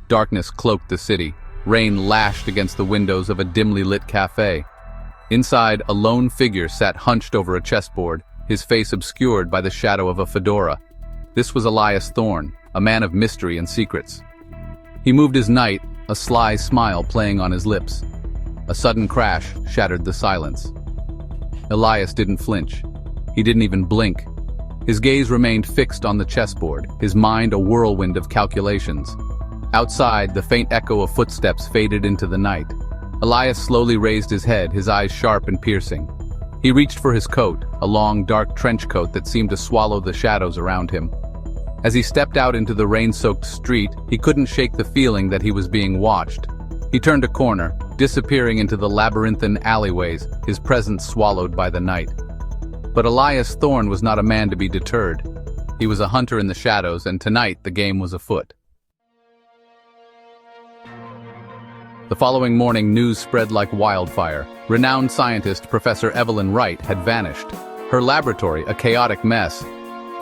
Darkness cloaked the city. Rain lashed against the windows of a dimly lit cafe. Inside, a lone figure sat hunched over a chessboard, his face obscured by the shadow of a fedora. This was Elias Thorne, a man of mystery and secrets. He moved his knight, a sly smile playing on his lips. A sudden crash shattered the silence. Elias didn't flinch. He didn't even blink. His gaze remained fixed on the chessboard, his mind a whirlwind of calculations. Outside, the faint echo of footsteps faded into the night. Elias slowly raised his head, his eyes sharp and piercing. He reached for his coat, a long, dark trench coat that seemed to swallow the shadows around him. As he stepped out into the rain-soaked street, he couldn't shake the feeling that he was being watched. He turned a corner, disappearing into the labyrinthine alleyways, his presence swallowed by the night. But Elias Thorne was not a man to be deterred. He was a hunter in the shadows, and tonight the game was afoot. The following morning, news spread like wildfire. Renowned scientist Professor Evelyn Wright had vanished. Her laboratory, a chaotic mess.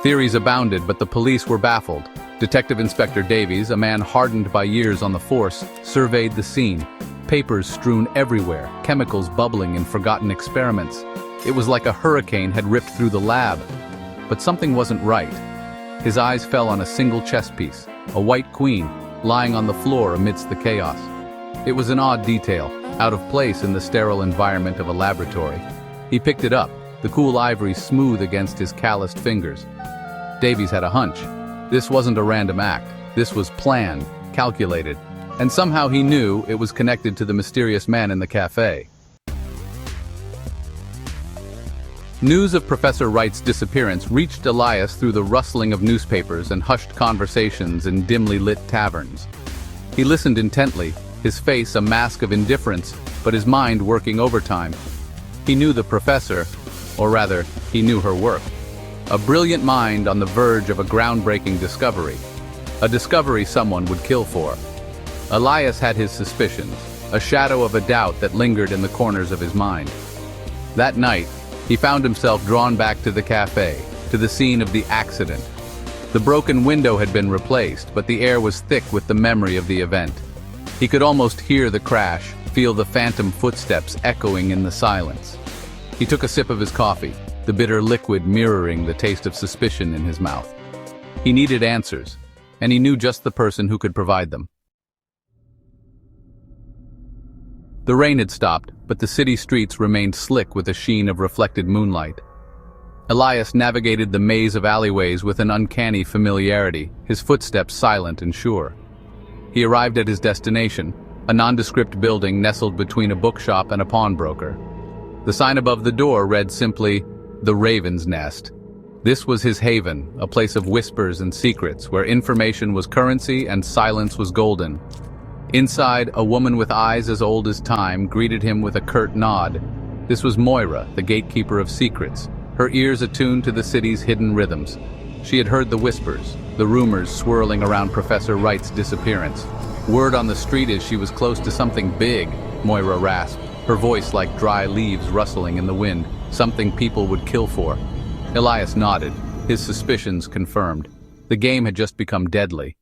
Theories abounded, but the police were baffled. Detective Inspector Davies, a man hardened by years on the force, surveyed the scene. Papers strewn everywhere, chemicals bubbling in forgotten experiments. It was like a hurricane had ripped through the lab. But something wasn't right. His eyes fell on a single chess piece, a white queen, lying on the floor amidst the chaos. It was an odd detail, out of place in the sterile environment of a laboratory. He picked it up, the cool ivory smooth against his calloused fingers. Davies had a hunch. This wasn't a random act. This was planned, calculated, and somehow he knew it was connected to the mysterious man in the cafe. News of Professor Wright's disappearance reached Elias through the rustling of newspapers and hushed conversations in dimly lit taverns. He listened intently, his face a mask of indifference, but his mind working overtime. He knew the professor, or rather, he knew her work. A brilliant mind on the verge of a groundbreaking discovery. A discovery someone would kill for. Elias had his suspicions, a shadow of a doubt that lingered in the corners of his mind. That night, he found himself drawn back to the cafe, to the scene of the accident. The broken window had been replaced, but the air was thick with the memory of the event. He could almost hear the crash, feel the phantom footsteps echoing in the silence. He took a sip of his coffee, the bitter liquid mirroring the taste of suspicion in his mouth. He needed answers, and he knew just the person who could provide them. The rain had stopped, but the city streets remained slick with a sheen of reflected moonlight. Elias navigated the maze of alleyways with an uncanny familiarity, his footsteps silent and sure. He arrived at his destination, a nondescript building nestled between a bookshop and a pawnbroker. The sign above the door read simply, "The Raven's Nest." This was his haven, a place of whispers and secrets, where information was currency and silence was golden. Inside, a woman with eyes as old as time greeted him with a curt nod. This was Moira, the gatekeeper of secrets, her ears attuned to the city's hidden rhythms. She had heard the whispers, the rumors swirling around Professor Wright's disappearance. Word on the street is she was close to something big, Moira rasped, her voice like dry leaves rustling in the wind, something people would kill for. Elias nodded, his suspicions confirmed. The game had just become deadly.